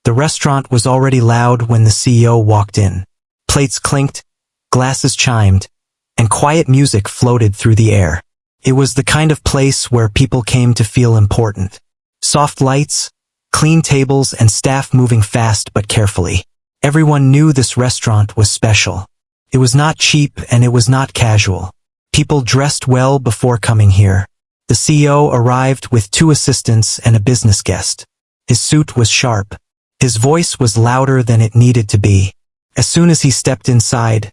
The restaurant was already loud when the CEO walked in. Plates clinked, glasses chimed, and quiet music floated through the air. It was the kind of place where people came to feel important. Soft lights, clean tables, and staff moving fast but carefully. Everyone knew this restaurant was special. It was not cheap and it was not casual. People dressed well before coming here. The CEO arrived with 2 assistants and a business guest. His suit was sharp. His voice was louder than it needed to be. As soon as he stepped inside,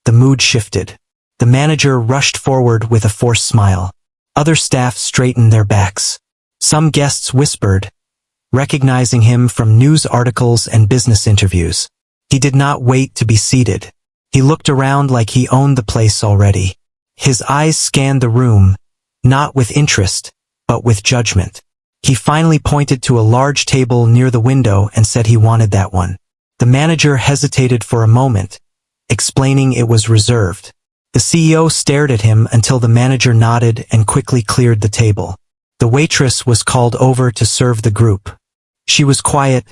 the mood shifted. The manager rushed forward with a forced smile. Other staff straightened their backs. Some guests whispered, recognizing him from news articles and business interviews. He did not wait to be seated. He looked around like he owned the place already. His eyes scanned the room, not with interest, but with judgment. He finally pointed to a large table near the window and said he wanted that one. The manager hesitated for a moment, explaining it was reserved. The CEO stared at him until the manager nodded and quickly cleared the table. The waitress was called over to serve the group. She was quiet,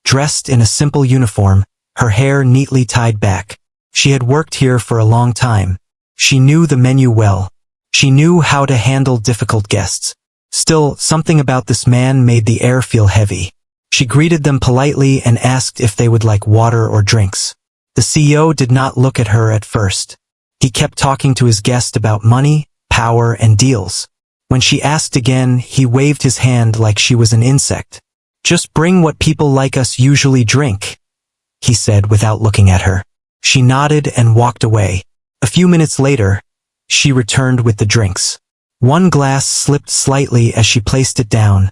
dressed in a simple uniform, her hair neatly tied back. She had worked here for a long time. She knew the menu well. She knew how to handle difficult guests. Still, something about this man made the air feel heavy. She greeted them politely and asked if they would like water or drinks. The CEO did not look at her at first. He kept talking to his guest about money, power, and deals. When she asked again, he waved his hand like she was an insect. "Just bring what people like us usually drink," he said without looking at her. She nodded and walked away. A few minutes later, she returned with the drinks. One glass slipped slightly as she placed it down,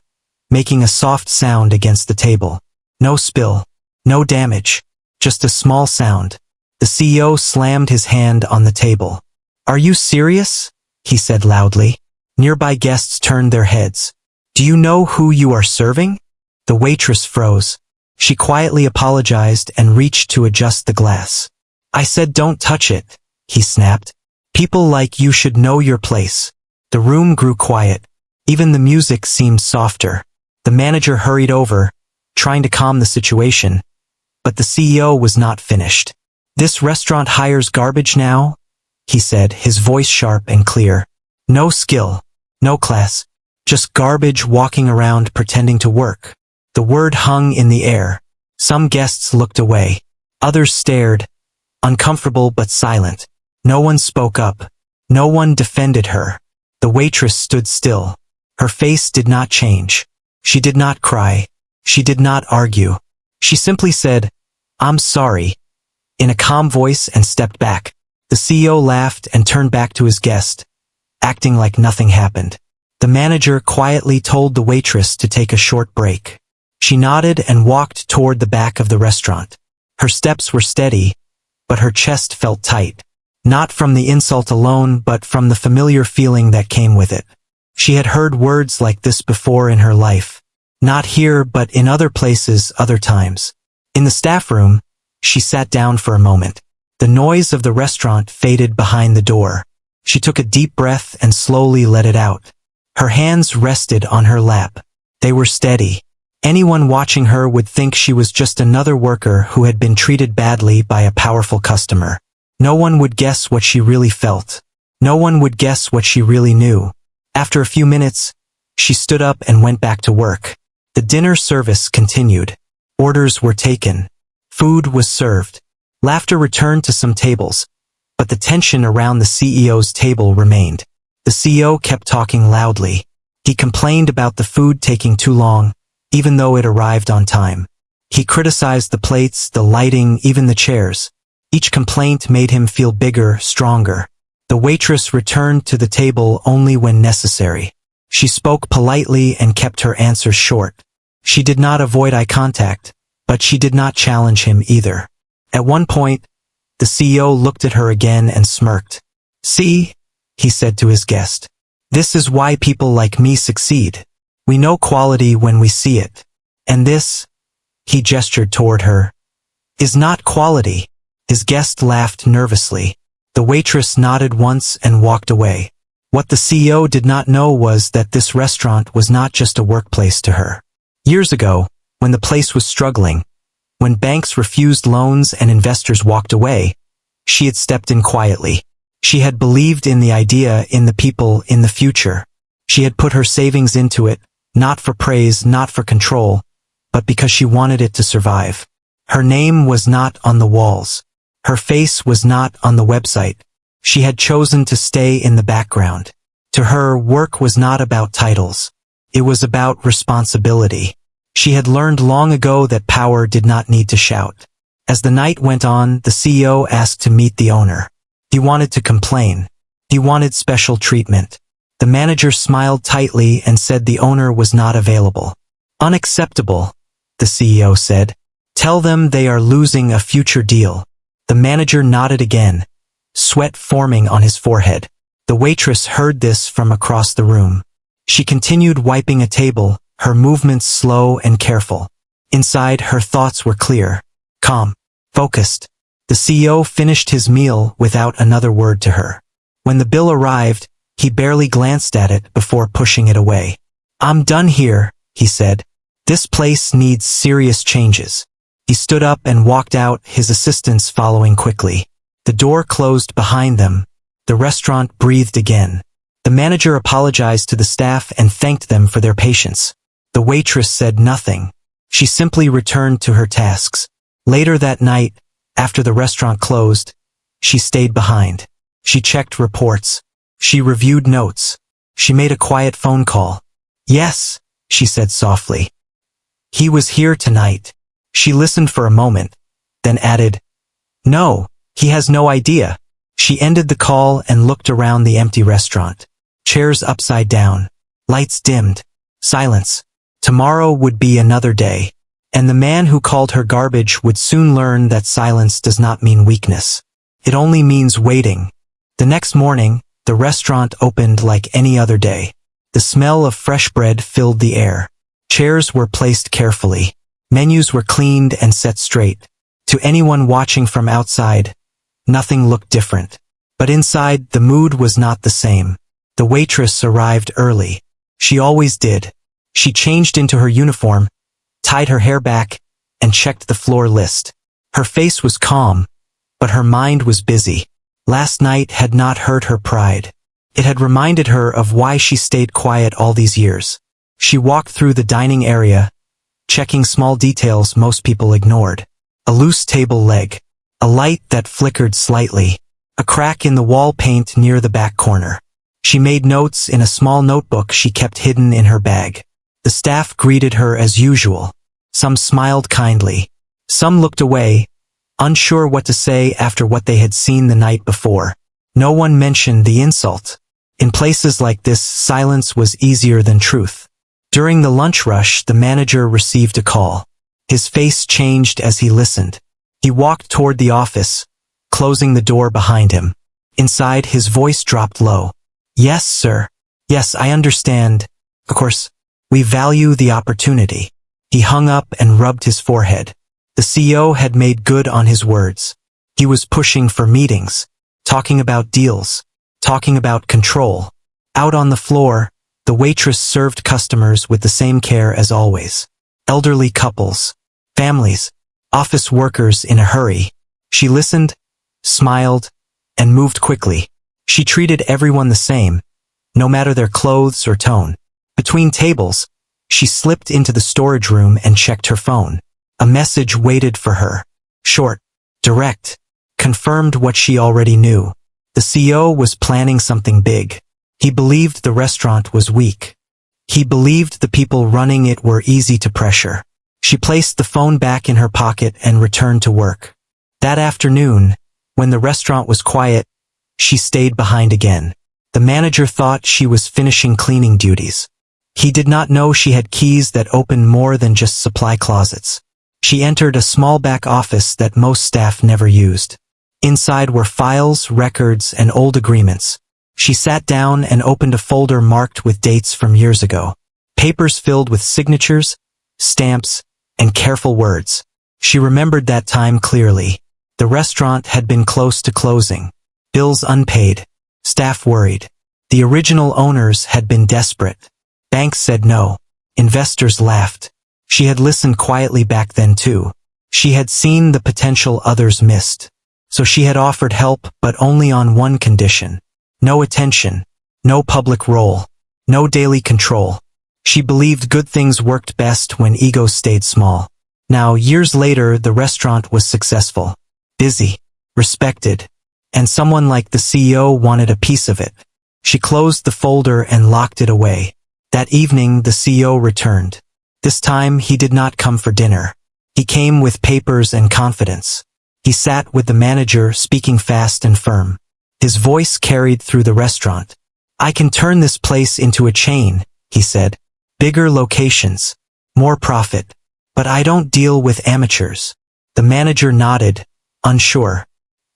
making a soft sound against the table. No spill, no damage, just a small sound. The CEO slammed his hand on the table. "Are you serious?" he said loudly. Nearby guests turned their heads. "Do you know who you are serving?" The waitress froze. She quietly apologized and reached to adjust the glass. "I said don't touch it," he snapped. "People like you should know your place." The room grew quiet. Even the music seemed softer. The manager hurried over, trying to calm the situation, but the CEO was not finished. "This restaurant hires garbage now?" he said, his voice sharp and clear. "No skill, no class, just garbage walking around pretending to work." The word hung in the air. Some guests looked away. Others stared, uncomfortable but silent. No one spoke up. No one defended her. The waitress stood still. Her face did not change. She did not cry. She did not argue. She simply said, "I'm sorry," in a calm voice and stepped back. The CEO laughed and turned back to his guest, acting like nothing happened. The manager quietly told the waitress to take a short break. She nodded and walked toward the back of the restaurant. Her steps were steady, but her chest felt tight. Not from the insult alone, but from the familiar feeling that came with it. She had heard words like this before in her life. Not here, but in other places, other times. In the staff room, she sat down for a moment. The noise of the restaurant faded behind the door. She took a deep breath and slowly let it out. Her hands rested on her lap. They were steady. Anyone watching her would think she was just another worker who had been treated badly by a powerful customer. No one would guess what she really felt. No one would guess what she really knew. After a few minutes, she stood up and went back to work. The dinner service continued. Orders were taken. Food was served. Laughter returned to some tables, but the tension around the CEO's table remained. The CEO kept talking loudly. He complained about the food taking too long, even though it arrived on time. He criticized the plates, the lighting, even the chairs. Each complaint made him feel bigger, stronger. The waitress returned to the table only when necessary. She spoke politely and kept her answers short. She did not avoid eye contact, but she did not challenge him either. At one point, the CEO looked at her again and smirked. "See," he said to his guest. "This is why people like me succeed. We know quality when we see it. And this," he gestured toward her, "is not quality." His guest laughed nervously. The waitress nodded once and walked away. What the CEO did not know was that this restaurant was not just a workplace to her. Years ago, when the place was struggling, when banks refused loans and investors walked away, she had stepped in quietly. She had believed in the idea, in the people, in the future. She had put her savings into it, not for praise, not for control, but because she wanted it to survive. Her name was not on the walls. Her face was not on the website. She had chosen to stay in the background. To her, work was not about titles. It was about responsibility. She had learned long ago that power did not need to shout. As the night went on, the CEO asked to meet the owner. He wanted to complain. He wanted special treatment. The manager smiled tightly and said the owner was not available. Unacceptable, the CEO said. Tell them they are losing a future deal. The manager nodded again, sweat forming on his forehead. The waitress heard this from across the room. She continued wiping a table, her movements slow and careful. Inside, her thoughts were clear, calm, focused. The CEO finished his meal without another word to her. When the bill arrived, he barely glanced at it before pushing it away. I'm done here, he said. This place needs serious changes. He stood up and walked out, his assistants following quickly. The door closed behind them. The restaurant breathed again. The manager apologized to the staff and thanked them for their patience. The waitress said nothing. She simply returned to her tasks. Later that night, after the restaurant closed, she stayed behind. She checked reports. She reviewed notes. She made a quiet phone call. Yes, she said softly. He was here tonight. She listened for a moment, then added, No, he has no idea. She ended the call and looked around the empty restaurant. Chairs upside down. Lights dimmed. Silence. Tomorrow would be another day. And the man who called her garbage would soon learn that silence does not mean weakness. It only means waiting. The next morning, the restaurant opened like any other day. The smell of fresh bread filled the air. Chairs were placed carefully. Menus were cleaned and set straight. To anyone watching from outside, nothing looked different. But inside, the mood was not the same. The waitress arrived early. She always did. She changed into her uniform, tied her hair back, and checked the floor list. Her face was calm, but her mind was busy. Last night had not hurt her pride. It had reminded her of why she stayed quiet all these years. She walked through the dining area, checking small details most people ignored. A loose table leg, a light that flickered slightly, a crack in the wall paint near the back corner. She made notes in a small notebook she kept hidden in her bag. The staff greeted her as usual. Some smiled kindly. Some looked away, unsure what to say after what they had seen the night before. No one mentioned the insult. In places like this, silence was easier than truth. During the lunch rush, the manager received a call. His face changed as he listened. He walked toward the office, closing the door behind him. Inside, his voice dropped low. Yes, sir. Yes, I understand. Of course, we value the opportunity. He hung up and rubbed his forehead. The CEO had made good on his words. He was pushing for meetings, talking about deals, talking about control. Out on the floor, the waitress served customers with the same care as always. Elderly couples, families, office workers in a hurry. She listened, smiled, and moved quickly. She treated everyone the same, no matter their clothes or tone. Between tables, she slipped into the storage room and checked her phone. A message waited for her. Short, direct, confirmed what she already knew. The CEO was planning something big. He believed the restaurant was weak. He believed the people running it were easy to pressure. She placed the phone back in her pocket and returned to work. That afternoon, when the restaurant was quiet, she stayed behind again. The manager thought she was finishing cleaning duties. He did not know she had keys that opened more than just supply closets. She entered a small back office that most staff never used. Inside were files, records, and old agreements. She sat down and opened a folder marked with dates from years ago. Papers filled with signatures, stamps, and careful words. She remembered that time clearly. The restaurant had been close to closing. Bills unpaid. Staff worried. The original owners had been desperate. Banks said no. Investors laughed. She had listened quietly back then too. She had seen the potential others missed. So she had offered help, but only on one condition. No attention. No public role. No daily control. She believed good things worked best when egos stayed small. Now, years later, the restaurant was successful. Busy. Respected. And someone like the CEO wanted a piece of it. She closed the folder and locked it away. That evening, the CEO returned. This time, he did not come for dinner. He came with papers and confidence. He sat with the manager, speaking fast and firm. His voice carried through the restaurant. "I can turn this place into a chain," he said. "Bigger locations. More profit. But I don't deal with amateurs." The manager nodded, unsure.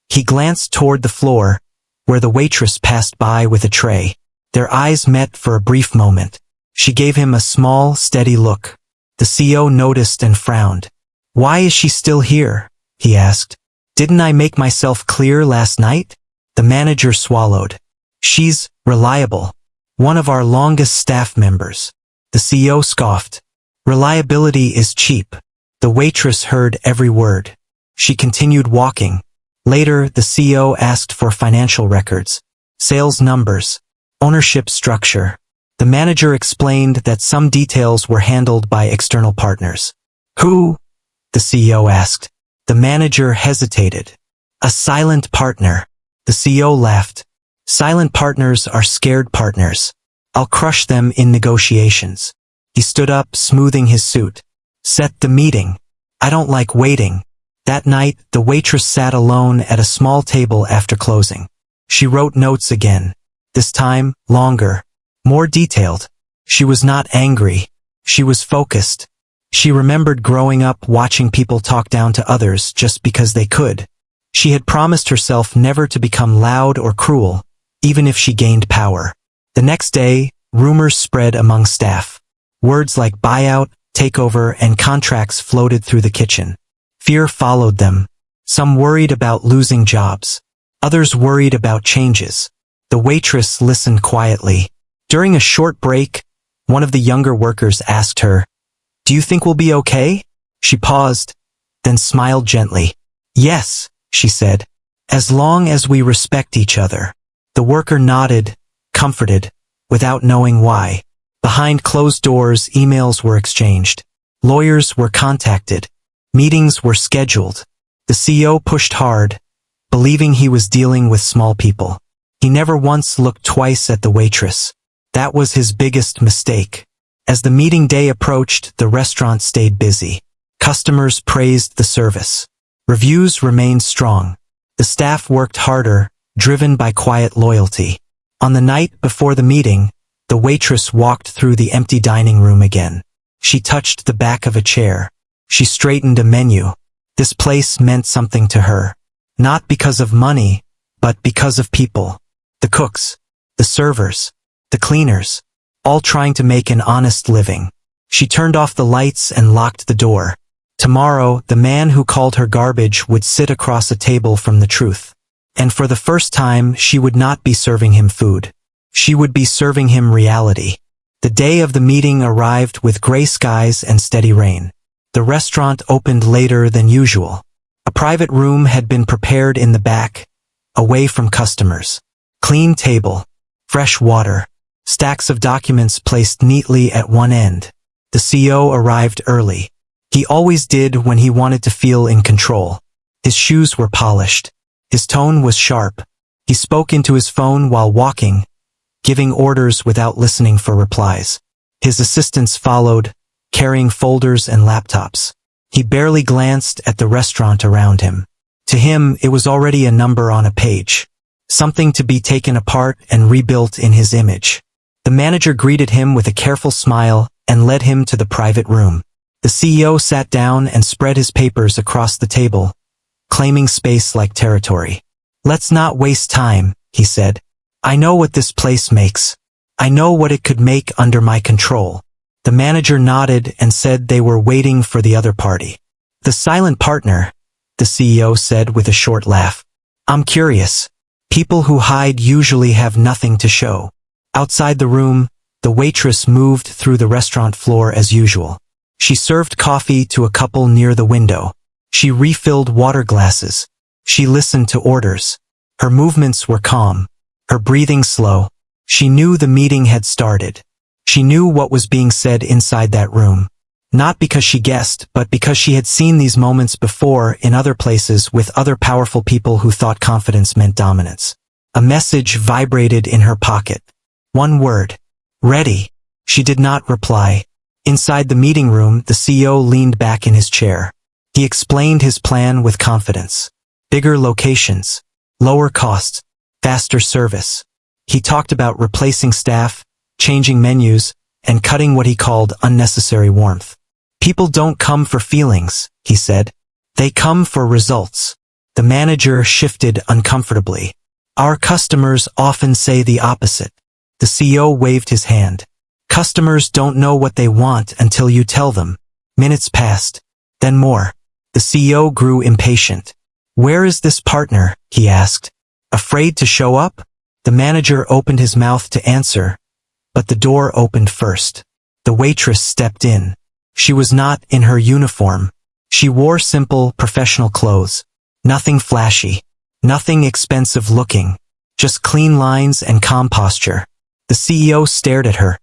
He glanced toward the floor, where the waitress passed by with a tray. Their eyes met for a brief moment. She gave him a small, steady look. The CEO noticed and frowned. "Why is she still here?" he asked. "Didn't I make myself clear last night?" The manager swallowed. "She's reliable. One of our longest staff members." The CEO scoffed. "Reliability is cheap." The waitress heard every word. She continued walking. Later, the CEO asked for financial records, sales numbers, ownership structure. The manager explained that some details were handled by external partners. "Who?" the CEO asked. The manager hesitated. "A silent partner." The CEO laughed. "Silent partners are scared partners. I'll crush them in negotiations." He stood up, smoothing his suit. "Set the meeting. I don't like waiting." That night, the waitress sat alone at a small table after closing. She wrote notes again. This time, longer. More detailed. She was not angry. She was focused. She remembered growing up watching people talk down to others just because they could. She had promised herself never to become loud or cruel, even if she gained power. The next day, rumors spread among staff. Words like buyout, takeover, and contracts floated through the kitchen. Fear followed them. Some worried about losing jobs. Others worried about changes. The waitress listened quietly. During a short break, one of the younger workers asked her, "Do you think we'll be okay?" She paused, then smiled gently. "Yes," she said, "as long as we respect each other." The worker nodded, comforted, without knowing why. Behind closed doors, emails were exchanged. Lawyers were contacted. Meetings were scheduled. The CEO pushed hard, believing he was dealing with small people. He never once looked twice at the waitress. That was his biggest mistake. As the meeting day approached, the restaurant stayed busy. Customers praised the service. Reviews remained strong. The staff worked harder, driven by quiet loyalty. On the night before the meeting, the waitress walked through the empty dining room again. She touched the back of a chair. She straightened a menu. This place meant something to her. Not because of money, but because of people. The cooks, the servers, the cleaners, all trying to make an honest living. She turned off the lights and locked the door. Tomorrow, the man who called her garbage would sit across a table from the truth. And for the first time, she would not be serving him food. She would be serving him reality. The day of the meeting arrived with gray skies and steady rain. The restaurant opened later than usual. A private room had been prepared in the back, away from customers. Clean table, fresh water, stacks of documents placed neatly at one end. The CEO arrived early. He always did when he wanted to feel in control. His shoes were polished. His tone was sharp. He spoke into his phone while walking, giving orders without listening for replies. His assistants followed, carrying folders and laptops. He barely glanced at the restaurant around him. To him, it was already a number on a page. Something to be taken apart and rebuilt in his image. The manager greeted him with a careful smile and led him to the private room. The CEO sat down and spread his papers across the table, claiming space like territory. "Let's not waste time," he said. "I know what this place makes. I know what it could make under my control." The manager nodded and said they were waiting for the other party. "The silent partner," the CEO said with a short laugh. "I'm curious. People who hide usually have nothing to show." Outside the room, the waitress moved through the restaurant floor as usual. She served coffee to a couple near the window. She refilled water glasses. She listened to orders. Her movements were calm, her breathing slow. She knew the meeting had started. She knew what was being said inside that room. Not because she guessed, but because she had seen these moments before in other places with other powerful people who thought confidence meant dominance. A message vibrated in her pocket. One word. Ready. She did not reply. Inside the meeting room, the CEO leaned back in his chair. He explained his plan with confidence. Bigger locations, lower costs, faster service. He talked about replacing staff, changing menus, and cutting what he called unnecessary warmth. People don't come for feelings, he said. They come for results. The manager shifted uncomfortably. Our customers often say the opposite. The CEO waved his hand. Customers don't know what they want until you tell them. Minutes passed. Then more. The CEO grew impatient. Where is this partner? He asked. Afraid to show up? The manager opened his mouth to answer, but the door opened first. The waitress stepped in. She was not in her uniform. She wore simple, professional clothes. Nothing flashy. Nothing expensive looking. Just clean lines and calm posture. The CEO stared at her,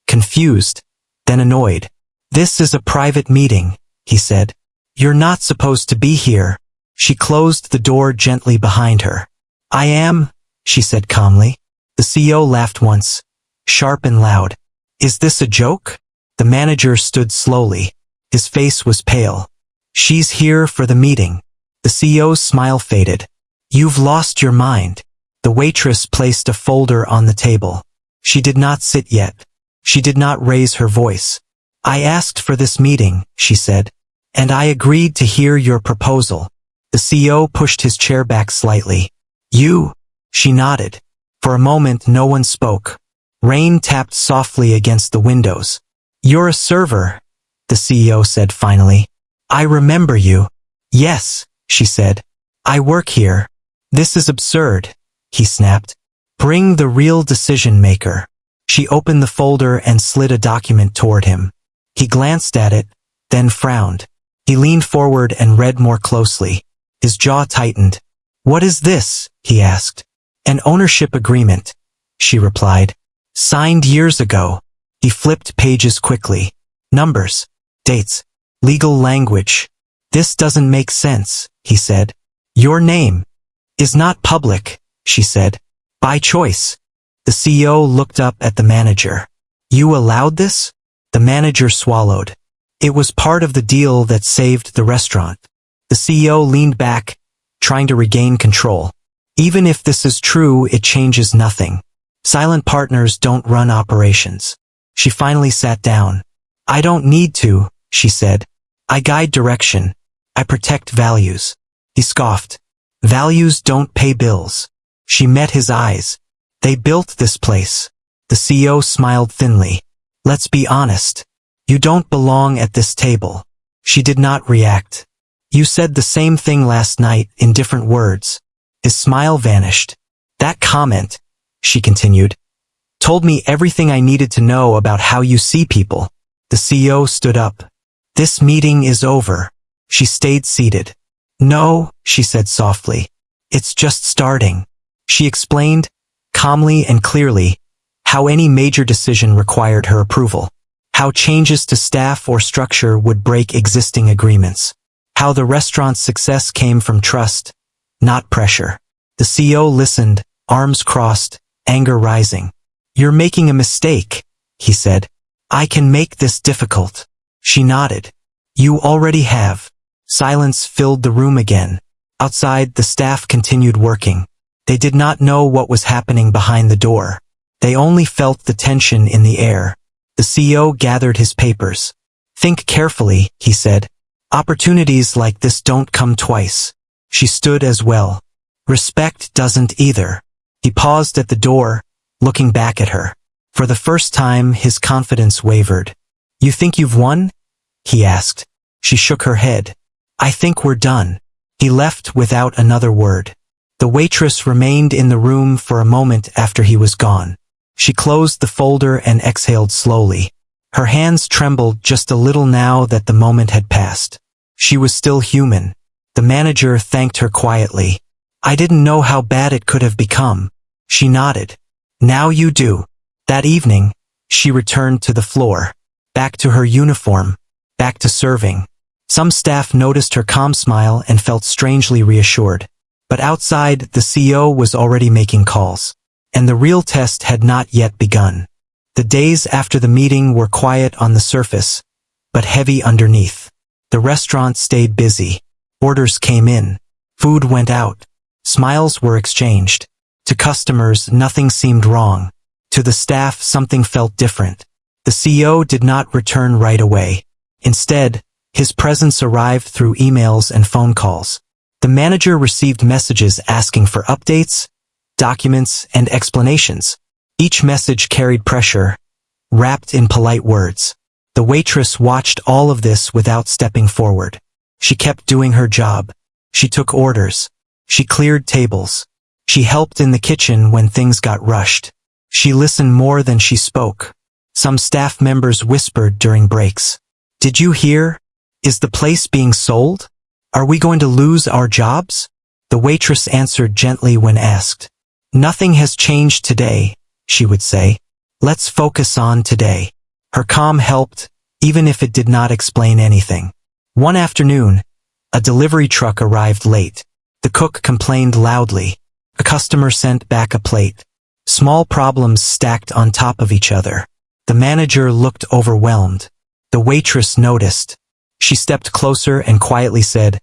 confused, then annoyed. This is a private meeting, he said. You're not supposed to be here. She closed the door gently behind her. I am, she said calmly. The CEO laughed once, sharp and loud. Is this a joke? The manager stood slowly. His face was pale. She's here for the meeting. The CEO's smile faded. You've lost your mind. The waitress placed a folder on the table. She did not sit yet. She did not raise her voice. I asked for this meeting, she said, and I agreed to hear your proposal. The CEO pushed his chair back slightly. You? She nodded. For a moment no one spoke. Rain tapped softly against the windows. You're a server, the CEO said finally. I remember you. Yes, she said. I work here. This is absurd, he snapped. Bring the real decision maker. She opened the folder and slid a document toward him. He glanced at it, then frowned. He leaned forward and read more closely. His jaw tightened. What is this? He asked. An ownership agreement, she replied. Signed years ago. He flipped pages quickly. Numbers, dates, legal language. This doesn't make sense, he said. Your name is not public, she said. By choice. The CEO looked up at the manager. You allowed this? The manager swallowed. It was part of the deal that saved the restaurant. The CEO leaned back, trying to regain control. Even if this is true, it changes nothing. Silent partners don't run operations. She finally sat down. I don't need to, she said. I guide direction. I protect values. He scoffed. Values don't pay bills. She met his eyes. They built this place. The CEO smiled thinly. Let's be honest. You don't belong at this table. She did not react. You said the same thing last night in different words. His smile vanished. That comment, she continued, told me everything I needed to know about how you see people. The CEO stood up. This meeting is over. She stayed seated. No, she said softly. It's just starting. She explained, calmly and clearly, how any major decision required her approval. How changes to staff or structure would break existing agreements. How the restaurant's success came from trust, not pressure. The CEO listened, arms crossed, anger rising. You're making a mistake, he said. I can make this difficult. She nodded. You already have. Silence filled the room again. Outside, the staff continued working. They did not know what was happening behind the door. They only felt the tension in the air. The CEO gathered his papers. Think carefully, he said. Opportunities like this don't come twice. She stood as well. Respect doesn't either. He paused at the door, looking back at her. For the first time, his confidence wavered. You think you've won? He asked. She shook her head. I think we're done. He left without another word. The waitress remained in the room for a moment after he was gone. She closed the folder and exhaled slowly. Her hands trembled just a little now that the moment had passed. She was still human. The manager thanked her quietly. "I didn't know how bad it could have become." She nodded. "Now you do." That evening, she returned to the floor. Back to her uniform. Back to serving. Some staff noticed her calm smile and felt strangely reassured. But outside, the CEO was already making calls. And the real test had not yet begun. The days after the meeting were quiet on the surface, but heavy underneath. The restaurant stayed busy. Orders came in. Food went out. Smiles were exchanged. To customers, nothing seemed wrong. To the staff, something felt different. The CEO did not return right away. Instead, his presence arrived through emails and phone calls. The manager received messages asking for updates, documents, and explanations. Each message carried pressure, wrapped in polite words. The waitress watched all of this without stepping forward. She kept doing her job. She took orders. She cleared tables. She helped in the kitchen when things got rushed. She listened more than she spoke. Some staff members whispered during breaks. "Did you hear? Is the place being sold? Are we going to lose our jobs?" The waitress answered gently when asked. "Nothing has changed today," she would say. "Let's focus on today." Her calm helped, even if it did not explain anything. One afternoon, a delivery truck arrived late. The cook complained loudly. A customer sent back a plate. Small problems stacked on top of each other. The manager looked overwhelmed. The waitress noticed. She stepped closer and quietly said,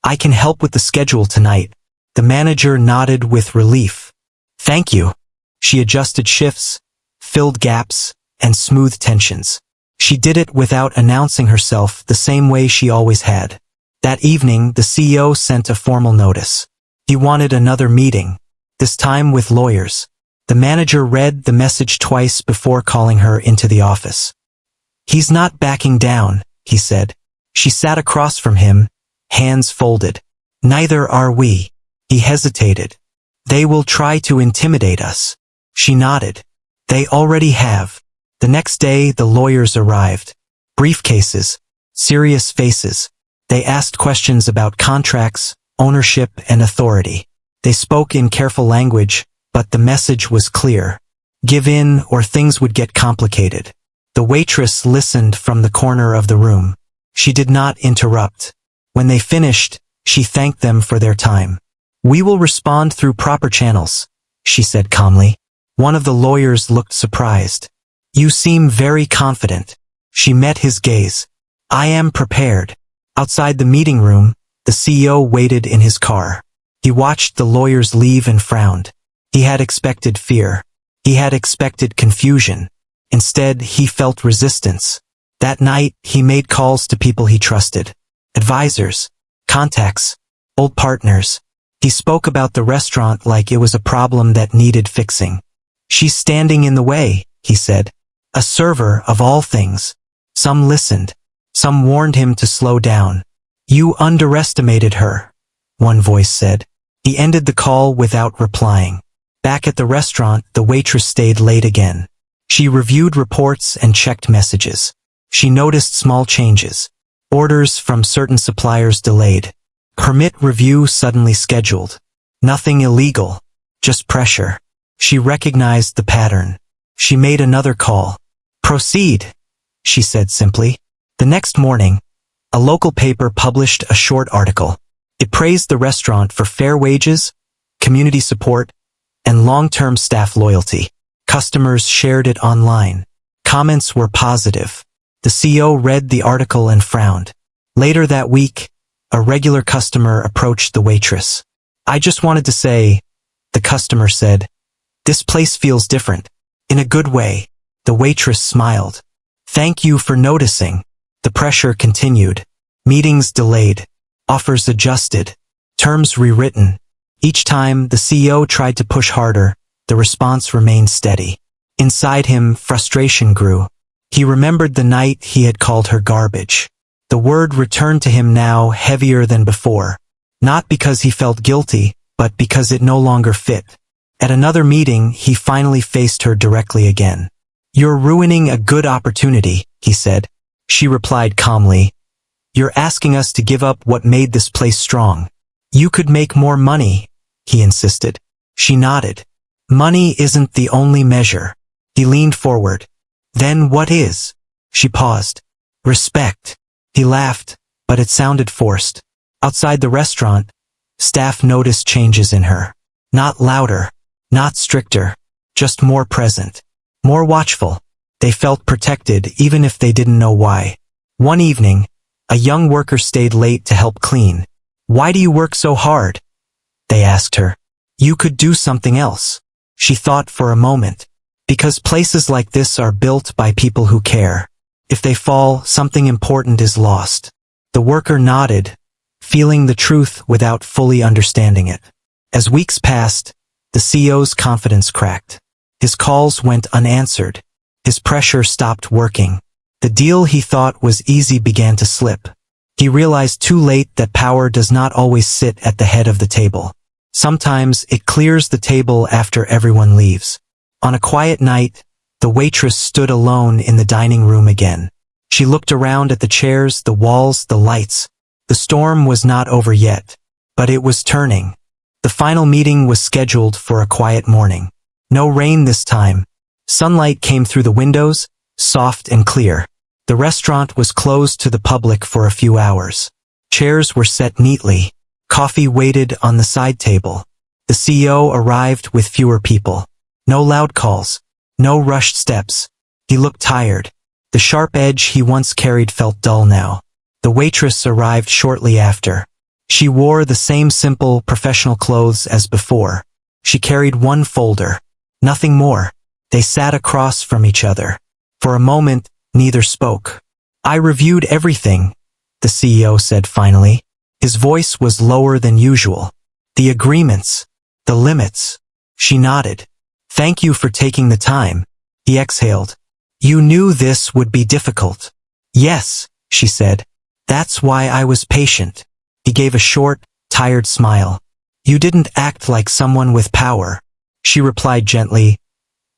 "I can help with the schedule tonight." The manager nodded with relief. "Thank you." She adjusted shifts, filled gaps, and smoothed tensions. She did it without announcing herself the same way she always had. That evening, the CEO sent a formal notice. He wanted another meeting, this time with lawyers. The manager read the message twice before calling her into the office. "He's not backing down," he said. She sat across from him, hands folded. "Neither are we." He hesitated. "They will try to intimidate us." She nodded. "They already have." The next day, the lawyers arrived. Briefcases, serious faces. They asked questions about contracts, ownership, and authority. They spoke in careful language, but the message was clear. Give in or things would get complicated. The waitress listened from the corner of the room. She did not interrupt. When they finished, she thanked them for their time. "We will respond through proper channels," she said calmly. One of the lawyers looked surprised. "You seem very confident." She met his gaze. "I am prepared." Outside the meeting room, the CEO waited in his car. He watched the lawyers leave and frowned. He had expected fear. He had expected confusion. Instead, he felt resistance. That night, he made calls to people he trusted. Advisors, contacts, old partners. He spoke about the restaurant like it was a problem that needed fixing. "She's standing in the way," he said. "A server of all things." Some listened. Some warned him to slow down. "You underestimated her," one voice said. He ended the call without replying. Back at the restaurant, the waitress stayed late again. She reviewed reports and checked messages. She noticed small changes. Orders from certain suppliers delayed. Permit review suddenly scheduled. Nothing illegal, just pressure. She recognized the pattern. She made another call. "Proceed," she said simply. The next morning, a local paper published a short article. It praised the restaurant for fair wages, community support, and long-term staff loyalty. Customers shared it online. Comments were positive. The CEO read the article and frowned. Later that week, a regular customer approached the waitress. "I just wanted to say," the customer said, "this place feels different." In a good way. The waitress smiled. "Thank you for noticing." The pressure continued. Meetings delayed. Offers adjusted. Terms rewritten. Each time the CEO tried to push harder, the response remained steady. Inside him, frustration grew. He remembered the night he had called her garbage. The word returned to him now heavier than before. Not because he felt guilty, but because it no longer fit. At another meeting, he finally faced her directly again. "You're ruining a good opportunity," he said. She replied calmly, "You're asking us to give up what made this place strong. You could make more money," he insisted. She nodded. "Money isn't the only measure." He leaned forward. "Then what is?" She paused. "Respect." He laughed, but it sounded forced. Outside the restaurant, staff noticed changes in her. Not louder, not stricter, just more present, more watchful. They felt protected even if they didn't know why. One evening, a young worker stayed late to help clean. "Why do you work so hard?" they asked her. "You could do something else." She thought for a moment. "Because places like this are built by people who care. If they fall, something important is lost." The worker nodded, feeling the truth without fully understanding it. As weeks passed, the CEO's confidence cracked. His calls went unanswered. His pressure stopped working. The deal he thought was easy began to slip. He realized too late that power does not always sit at the head of the table. Sometimes it clears the table after everyone leaves. On a quiet night, the waitress stood alone in the dining room again. She looked around at the chairs, the walls, the lights. The storm was not over yet, but it was turning. The final meeting was scheduled for a quiet morning. No rain this time. Sunlight came through the windows, soft and clear. The restaurant was closed to the public for a few hours. Chairs were set neatly. Coffee waited on the side table. The CEO arrived with fewer people. No loud calls. No rushed steps. He looked tired. The sharp edge he once carried felt dull now. The waitress arrived shortly after. She wore the same simple, professional clothes as before. She carried one folder. Nothing more. They sat across from each other. For a moment, neither spoke. "I reviewed everything," the CEO said finally. His voice was lower than usual. "The agreements. The limits." She nodded. "Thank you for taking the time." He exhaled. "You knew this would be difficult." "Yes," she said. "That's why I was patient." He gave a short, tired smile. "You didn't act like someone with power." She replied gently,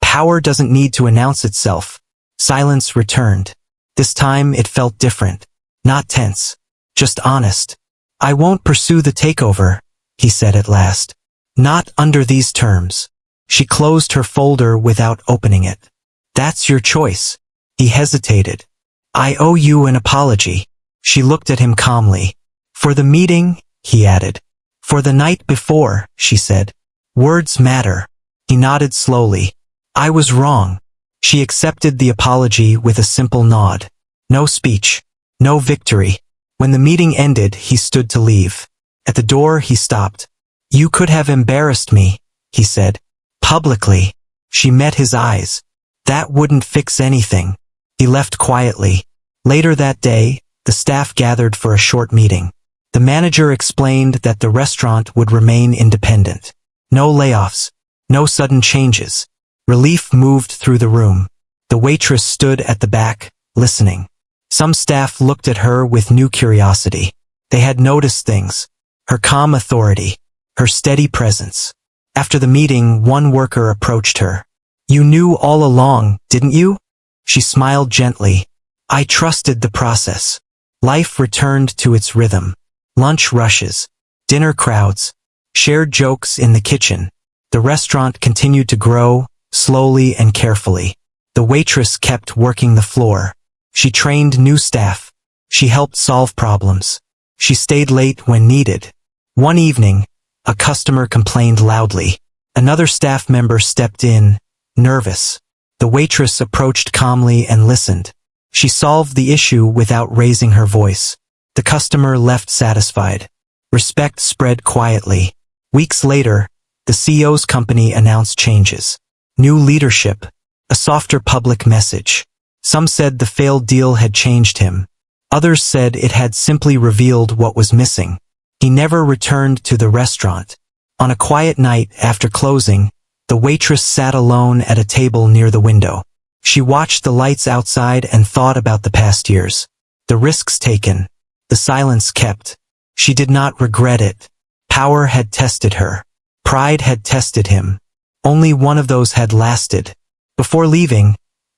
"Power doesn't need to announce itself." Silence returned. This time it felt different. Not tense. Just honest. "I won't pursue the takeover," he said at last. "Not under these terms." She closed her folder without opening it. "That's your choice." He hesitated. "I owe you an apology." She looked at him calmly. "For the meeting," he added. "For the night before," she said. "Words matter." He nodded slowly. "I was wrong." She accepted the apology with a simple nod. No speech. No victory. When the meeting ended, he stood to leave. At the door, he stopped. "You could have embarrassed me," he said. "Publicly." She met his eyes. "That wouldn't fix anything." He left quietly. Later that day, the staff gathered for a short meeting. The manager explained that the restaurant would remain independent. No layoffs. No sudden changes. Relief moved through the room. The waitress stood at the back, listening. Some staff looked at her with new curiosity. They had noticed things. Her calm authority. Her steady presence. After the meeting, one worker approached her. "You knew all along, didn't you?" She smiled gently. "I trusted the process." Life returned to its rhythm. Lunch rushes. Dinner crowds. Shared jokes in the kitchen. The restaurant continued to grow, slowly and carefully. The waitress kept working the floor. She trained new staff. She helped solve problems. She stayed late when needed. One evening, a customer complained loudly. Another staff member stepped in, nervous. The waitress approached calmly and listened. She solved the issue without raising her voice. The customer left satisfied. Respect spread quietly. Weeks later, the CEO's company announced changes. New leadership. A softer public message. Some said the failed deal had changed him. Others said it had simply revealed what was missing. He never returned to the restaurant. On a quiet night after closing, the waitress sat alone at a table near the window. She watched the lights outside and thought about the past years. The risks taken. The silence kept. She did not regret it. Power had tested her. Pride had tested him. Only one of those had lasted. Before leaving,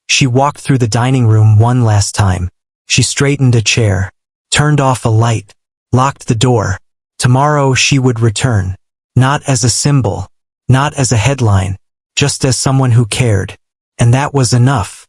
She walked through the dining room one last time. She straightened a chair, turned off a light, locked the door. Tomorrow she would return. Not as a symbol, not as a headline, just as someone who cared. And that was enough.